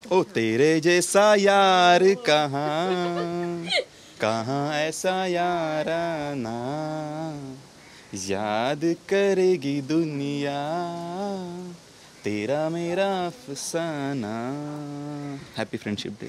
ओ तेरे जैसा यार कहाँ कहाँ ऐसा याराना याद करेगी दुनिया तेरा मेरा अफसाना. Happy friendship day.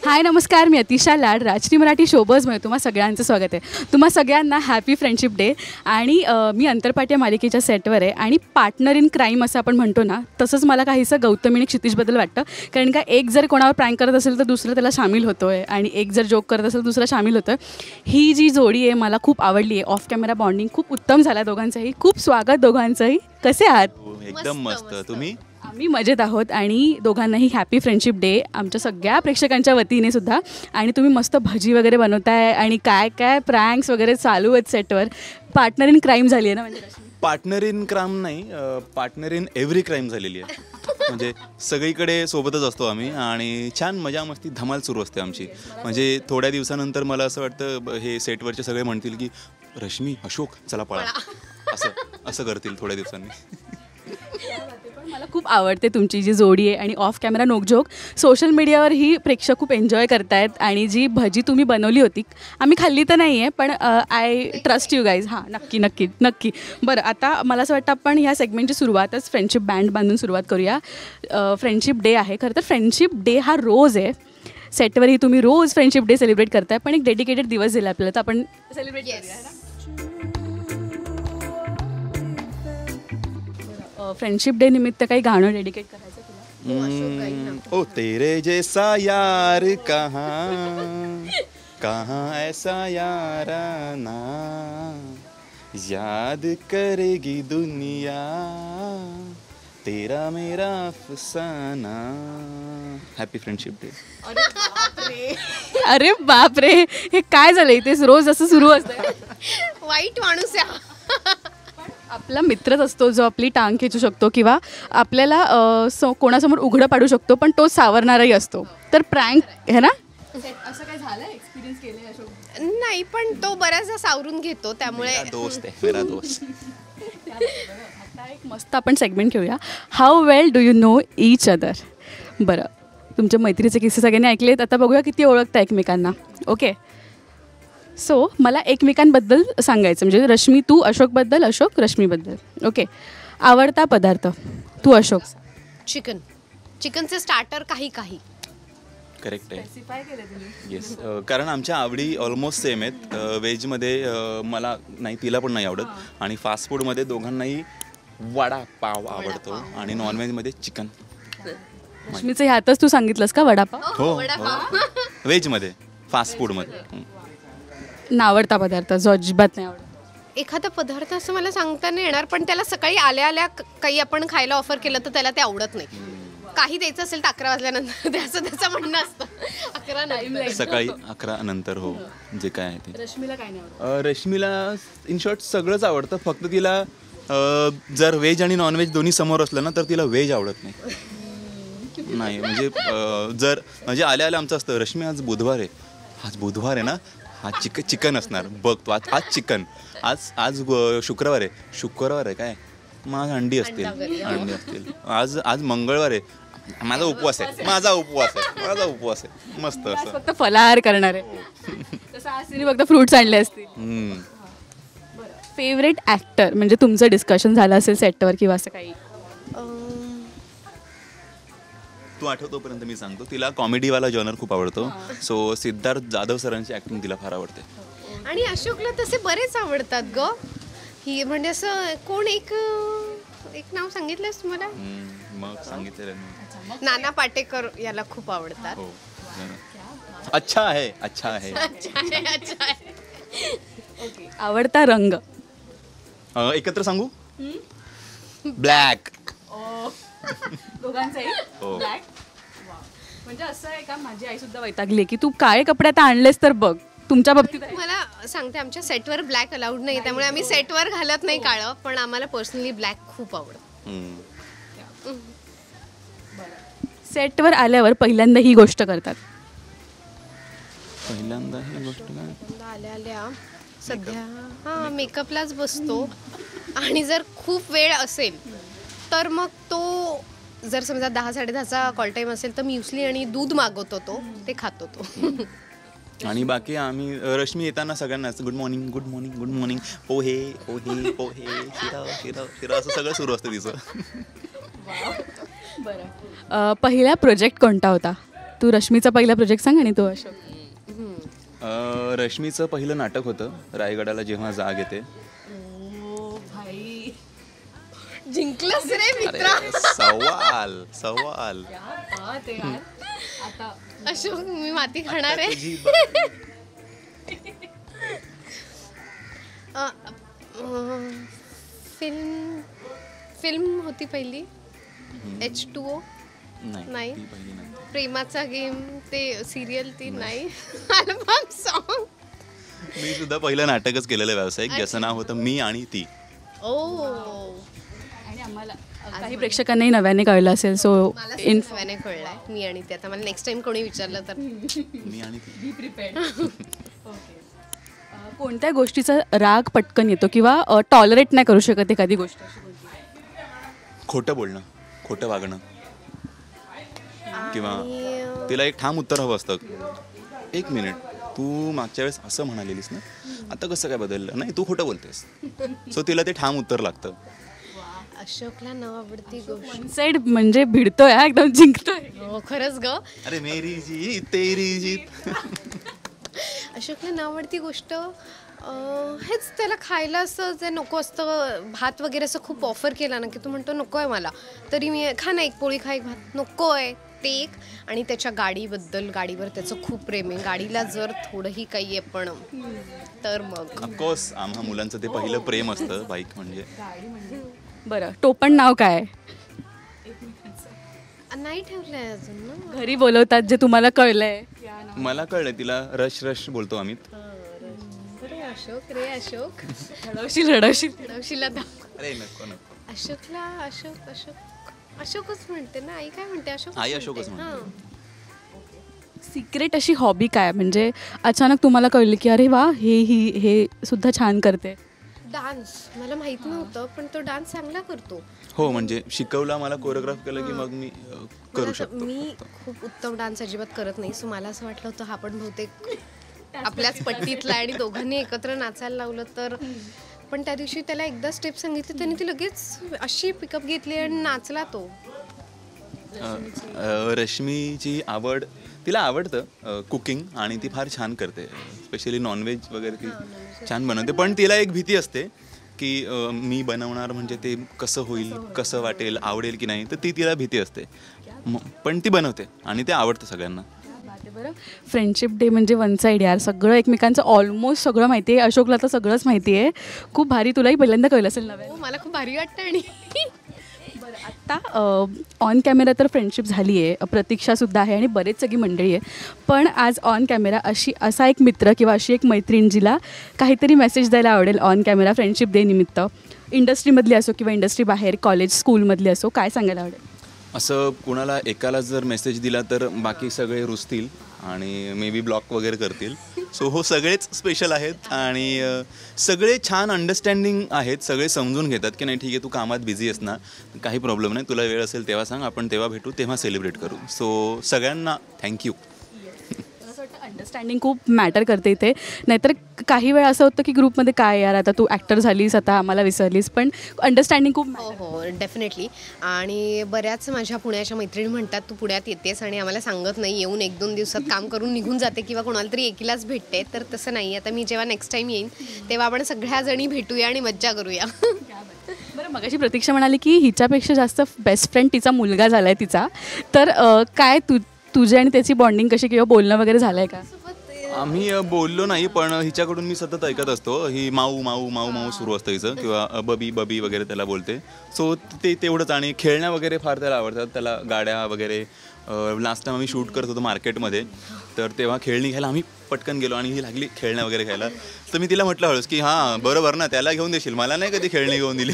हाय नमस्कार, मी अतिशा लाड, राजश्री मराठी शोबजमध्ये तुम्हा सगळ्यांचं स्वागत आहे. तुम्हा सगळ्यांना हॅपी फ्रेंडशिप डे. आणि मी अंतरपाट या मालिकेच्या सेटवर आहे आणि पार्टनर इन क्राईम असं आपण म्हणतो ना, तसंच मला काहीसं गौतमी आणि क्षितिजबद्दल वाटतं. कारण का एक जर कोणावर प्रँक करत असेल तर दुसरं त्याला सामील होतो आहे आणि एक जर जोक करत असेल तर दुसरा सामील होतो आहे. ही जी जोडी आहे मला खूप आवडली आहे. ऑफ कॅमेरा बॉन्डिंग खूप उत्तम झाला दोघांचंही. खूप स्वागत दोघांचंही. कसे आहात? एकदम मस्त. तुम्ही? आम्ही मजेत आहोत आणि दोघांनाही हॅपी फ्रेंडशिप डे आमच्या सगळ्या प्रेक्षकांच्या वतीने सुद्धा. आणि तुम्ही मस्त भजी वगैरे बनवताय आणि काय काय प्रँक्स वगैरे चालू आहेत सेटवर. पार्टनर इन क्राईम झाली आहे ना? म्हणजे पार्टनर इन क्राईम नाही, पार्टनर इन एव्हरी क्राईम झालेली आहे. म्हणजे सगळीकडे सोबतच असतो आम्ही आणि छान मजा मस्ती धमाल सुरू असते आमची. म्हणजे थोड्या दिवसानंतर मला असं वाटतं हे सेटवरचे सगळे म्हणतील की रश्मी, अशोक चला पळा, असं असं करतील थोड्या दिवसांनी. पण मला खूप आवडते तुमची जी जोडी आहे आणि ऑफ कॅमेरा नोकझोक सोशल मीडियावर ही प्रेक्षक खूप एन्जॉय करतायत. आणि जी भजी तुम्ही बनवली होती आम्ही खाल्ली तर नाही आहे, पण आय ट्रस्ट यू गाईज. हां, नक्की नक्की नक्की. बरं, आता मला असं वाटतं आपण ह्या सेगमेंटची सुरुवातच फ्रेंडशिप बँड बांधून सुरुवात करूया. फ्रेंडशिप डे आहे. खरं तर फ्रेंडशिप डे हा रोज आहे. सेटवरही तुम्ही रोज फ्रेंडशिप डे सेलिब्रेट करताय, पण एक डेडिकेटेड दिवस दिला आपल्याला, तर आपण सेलिब्रेट करूया ना. फ्रेंडशिप डे निमित्त काही गाणं डेडिकेट करायचं तुला? ओ तेरे जैसा यार कहाँ कहाँ ऐसा याराना याद करेगी दुनिया तेरा मेरा अफसाना. Happy friendship day. अरे बापरे, हे काय झालं इथे? रोज असं सुरू असतं? वाईट माणूस आहे. आपला मित्रच असतो जो आपली टांग खेचू शकतो किंवा आपल्याला कोणासमोर उघडं पाडू शकतो, पण तो सावरणाराही असतो. तर प्रँक है ना? असं काय झालं? एक्सपिरियन्स केलंय अशोक? नाही, पण तो बऱ्याचदा सावरून घेतो, त्यामुळे मेरा दोस्त है, मेरा दोस्त. आता एक मस्त आपण सेगमेंट घेऊया, how well do you know each other. बरं, तुमच्या मैत्रीचे किस्से सगळ्यांनी ऐकलेत. आता बघूया किती ओळखता एकमेकांना. ओके, सो मला एकमेकांबद्दल सांगायचं, म्हणजे रश्मी तू अशोकबद्दल, अशोक रश्मीबद्दल. ओके, आवडता पदार्थ? तू अशोक. चिकन. चिकनचे स्टार्टर काही काही. करेक्ट आहे. येस, कारण आमच्या आवडी ऑलमोस्ट सेम आहेत. व्हेजमध्ये मला नाही, तिला पण नाही आवडत. आणि फास्ट फूडमध्ये दोघांनाही वडापाव आवडतो आणि नॉनव्हेजमध्ये चिकन. रश्मीचं ह्यातच तू सांगितलंस का वडापाव? हो, व्हेजमध्ये, फास्ट फूडमध्ये. आवडता पदार्थ जो अजिबात नाही आवडत? एखादा पदार्थ असं मला सांगता नाही येणार, पण त्याला सकाळी आल्या आल्या काही आपण खायला ऑफर केलं तर त्याला ते आवडत नाही. काही द्यायचं असेल तर 11 वाजल्यानंतर द्यायचं, त्याचं म्हणणं असतं. 11 नाही, सकाळी 11 नंतर. हो, जे काय आहे ते. रश्मीला काय नाही आवडत? रश्मीला इन शॉर्ट सगळंच आवडतं. फक्त तिला जर व्हेज आणि नॉनव्हेज दोन्ही समोर असलं ना तर तिला व्हेज आवडत नाही. म्हणजे जर म्हणजे आल्या आल्या आमचं असतं, रश्मी आज बुधवार आहे, आज बुधवार आहे ना, आज चिकन असणार बघ तू. आज चिकन. आज शुक्रवार आहे काय, मग अंडी असतील. आज मंगळवार आहे, माझा उपवास आहे. मस्त असं फक्त फलाहार करणार आहे. तसं आज तिने फक्त फ्रुट्स आणले असतील. फेवरेट ॲक्टर, म्हणजे तुमचं डिस्कशन झालं असेल सेटवर किंवा असं काही? तू आठवतोपर्यंत मी सांगतो. तिला कॉमेडीवाला जॉनर खूप आवडतो. सो सिद्धार्थ जाधव सरांची ॲक्टिंग तिला फार आवडते. आणि अशोकला तसे बरेच आवडतात ग. ही म्हणजे असं कोण एक नाव सांगितलंस तुम्हाला? मग सांगितलेलं मी. नाना पाटेकर याला खूप आवडतात. हो, अच्छा आहे. आवडता रंग? एकत्र सांगू, ब्लॅक. दोघांचाही ब्लॅक. म्हणजे असं आहे का, माझी आई सुद्धा वैतागली की तू काळे कपडे आता आणलेस तर बघ. तुमच्या बाबतीत मला सांगते, आमच्या सेटवर ब्लॅक अलाउड नाही, त्यामुळे आम्ही सेटवर घालत नाही काळं, पण आम्हाला पर्सनली ब्लॅक खूप आवडतं. सेटवर आल्यावर पहिल्यांदा ही गोष्ट करतात? पहिल्यांदा ही गोष्ट काय, आल्या सध्या मेकअपलाच बसतो. आणि जर खूप वेळ असेल तर मग तो जर समजा 10-10:30चा कॉल टाईम असेल तर म्युसली आणि दूध मागवतो तो, ते खातो तो. आणि बाकी आम्ही रश्मी येताना सगळ्यांनाच good morning good morning good morning, pohe pohe pohe, sheera sheera शिरा, असं सगळं सुरू असतं तिचं. बरं, पहिला प्रोजेक्ट कोणता होता? तू रश्मीचा पहिला प्रोजेक्ट सांग आणि तो अशोक. रश्मीचं पहिलं नाटक होतं रायगडाला जेव्हा जाग येते. जिंकलंस रे मित्रा. अरे सवाल सवाल. अशोक मी माती खाणार आहे. फिल्म होती पहिली H2O. नाही. प्रेमाचा गेम ते सिरियल ती नाही. Album song. मी सुद्धा पहिलं नाटकच केलेलं व्यावसायिक, ज्याचं नाव होतं मी आणि ती. आणि आम्हाला काही प्रेक्षकांनाही नव्याने कळलं असेल, सो मला नव्याने कळलाय मी आणि ती. आता मला नेक्स्ट टाइम कोणी विचारलं तर मी आणि ती. कोणत्या गोष्टीचा राग पटकन येतो किंवा टॉलरेट नाही करू शकत एखादी गोष्ट? खोटं बोलणं, खोटं वागणं, किंवा तिला एक ठाम उत्तर हवं असतं. 1 मिनिट, तू मागच्या वेळेस असं म्हणालेलीस ना, आता कसं काय बदललं? नाही, तू खोटं बोलतेस. सो तिला ते ठाम उत्तर लागतं. अशोकला न आवडती गोष्ट वन साइड म्हणजे भिडतोय हा, एकदम जिंकतोय. हो खरंच ग. अरे मेरी जीत तेरी जीत. अशोकला न आवडती गोष्ट हेच, त्याला खायला असं जे नको असतं, भात वगैरे असं खूप ऑफर केला ना की तो म्हणतो नको आहे मला, तरी मी खा ना, एक पोळी खा, एक भात नको आहे, ते एक. आणि त्याच्या गाडीबद्दल, गाडीवर त्याचं खूप प्रेम आहे. गाडीला जर थोडंही काही आहे पण तर मग ऑफकोर्स आम्हा मुलांचं ते पहिलं प्रेम असतं बाईक म्हणजे. बरं, टोपण नाव काय? नाही ठेवलंय अजून ना. घरी बोलवतात जे तुम्हाला कळलंय? मला कळलं, तिला रश रश बोलतो आम्ही. रे अशोक, रे अशोक. रडवशील आता. अरे नको नको. अशोकला अशोक अशोक अशोकच म्हणते ना. आई काय म्हणते? अशोक. आई अशोकच म्हणते. सिक्रेट अशी हॉबी काय, म्हणजे अचानक तुम्हाला कळलं की अरे वा, हे सुद्धा छान करते? डान्स. मला माहित नव्हतं पण तो डान्स चांगला करतो. हो, म्हणजे शिकवला मला, कोरिओग्राफ केलं की मग मी करू शकतो. मी खूप उत्तम डान्स अजिबात करत नाही, सो मला असं वाटलं होतं हा पण बहुतेक आपल्याच पट्टीतला आणि दोघांनी एकत्र नाचायला लावलं तर. पण त्या दिवशी त्याला एकदा स्टेप सांगितली, त्याने ती लगेच अशी पिकअप घेतली आणि नाचला तो. रश्मीची आवड, तिला आवडतं कुकिंग आणि ती फार छान करते. स्पेशली नॉनव्हेज वगैरे ती छान बनवते. पण तिला एक भीती असते की मी बनवणार म्हणजे ते कसं होईल, कसं वाटेल, आवडेल की नाही, तर तिला भीती असते. पण ती बनवते आणि ते आवडतं सगळ्यांना. बरं, फ्रेंडशिप डे म्हणजे वन साईड यार, सगळं एकमेकांचं ऑलमोस्ट सगळं माहिती आहे. अशोकला तर सगळंच माहिती आहे. खूप भारी. तुलाही पहिल्यांदा कळलं असेल नव्या? मला खूप भारी वाटतं. आणि बरं, आत्ता ऑन कॅमेरा तर फ्रेंडशिप झाली आहे, प्रतीक्षासुद्धा आहे आणि बरेच सगळी मंडळी आहे. पण आज ऑन कॅमेरा असा एक मित्र किंवा अशी एक मैत्रीण जिला काहीतरी मेसेज द्यायला आवडेल ऑन कॅमेरा फ्रेंडशिप डे निमित्त, इंडस्ट्रीमधली असो किंवा इंडस्ट्री बाहेर, कॉलेज स्कूलमधली असो, काय सांगायला आवडेल? असं कुणाला एकाला जर मेसेज दिला तर बाकी सगळे रुसतील आणि मे बी ब्लॉक वगैरे करतील. सो हो, सगळेच स्पेशल आहेत आणि सगळे छान अंडरस्टँडिंग आहेत. सगळे समजून घेतात की नाही ठीक आहे, तू कामात बिझी आहेस ना, काही प्रॉब्लेम नाही, तुला वेळ असेल तेव्हा सांग, आपण तेव्हा भेटू, तेव्हा सेलिब्रेट करू. सो सगळ्यांना थँक्यू. अंडरस्टँडिंग खूप मॅटर करते इथे. नाहीतर काही वेळा असं होतं की ग्रुपमध्ये काय यार, आता तू ॲक्टर झालीस, आता आम्हाला विसरलीस. पण अंडरस्टँडिंग खूप. हो डेफिनेटली. आणि बऱ्याच माझ्या पुण्याच्या मैत्रिणी म्हणतात तू पुण्यात येतेस आणि आम्हाला सांगत नाही, येऊन 1-2 दिवसात काम करून निघून जाते किंवा कोणाला तरी एकीलाच भेटते. तर तसं नाही. आता मी जेव्हा नेक्स्ट टाईम येईन तेव्हा आपण सगळ्याजणी भेटूया आणि मज्जा करूया. बरं, मगाशी प्रतीक्षा म्हणाली की हिच्यापेक्षा जास्त बेस्ट फ्रेंड तिचा मुलगा झाला आहे तिचा. तर काय तुझे आणि त्याची बॉन्डिंग कशी, किंवा बोलणं वगैरे झालं आहे का? आम्ही बोललो नाही, पण हिच्याकडून मी सतत ऐकत असतो, ही माऊ माऊ माऊ माऊ सुरू असतं हिचं, किंवा बबी बबी वगैरे त्याला बोलते. सो ते तेवढंच. आणि खेळण्या वगैरे फार त्याला आवडतात. त्याला गाड्या वगैरे. लास्ट टाइम आम्ही शूट करत होतो मार्केटमध्ये, तर तेव्हा खेळणी घ्यायला आम्ही पटकन गेलो आणि ही लागली खेळण्या वगैरे घ्यायला. तर मी तिला म्हटलं हळूच की हां बरोबर ना, त्याला घेऊन देशील, मला नाही कधी खेळणी घेऊन दिली.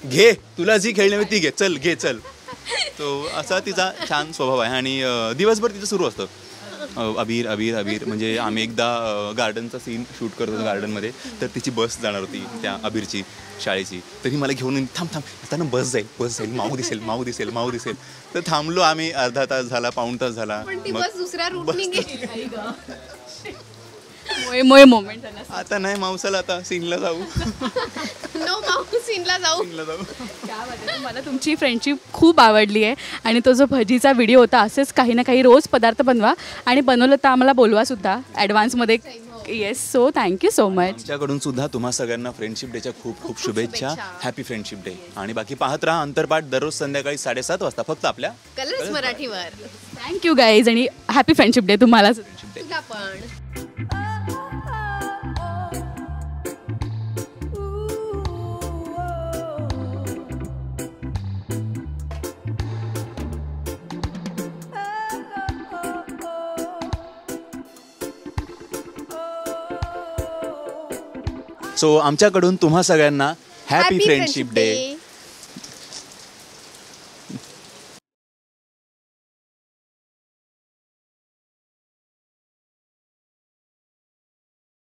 घे, तुला जी खेळणी हवी ती घे, चल घे चल. तो असा तिचा छान स्वभाव आहे. आणि दिवसभर तिचं सुरू असतं अबीर अबीर अबीर. म्हणजे आम्ही एकदा गार्डनचा सीन शूट करत होतो गार्डनमध्ये, तर तिची बस जाणार होती त्या अबीरची, शाळेची, तरी मला घेऊन येऊन, थांब आता ना बस जाईल, माऊ दिसेल. तर थांबलो आम्ही, अर्धा तास झाला, पाऊण तास झाला. पण ती बस दुसऱ्या रूटने गेली. मोये मोमेंट झाला. आता नाही मावसाला, आता सीनला जाऊ. नो माऊ, सीनला जाऊ. क्या बात आहे. मला तुमची फ्रेंडशिप खूप आवडली आहे आणि तो जो भजीचा व्हिडिओ होता, असेच काही ना काही रोज पदार्थ बनवा आणि बनवलं तर आम्हाला बोलवा सुद्धा ॲडव्हान्समध्ये. Yes, so thank you so much. आमच्याकडून सुद्धा तुम्हा सगळ्यांना फ्रेंडशिप डेच्या खूप खूप शुभेच्छा. Happy friendship day. आणि बाकी पाहत राहा अंतरपाठ दररोज संध्याकाळी 7:30 वाजता फक्त आपल्या कलर्स मराठीवर. थँक्यू गाईज आणि हॅपी फ्रेंडशिप डे तुम्हाला. तुला पण. सो आमच्याकडून तुम्हा सगळ्यांना हॅपी फ्रेंडशिप डे.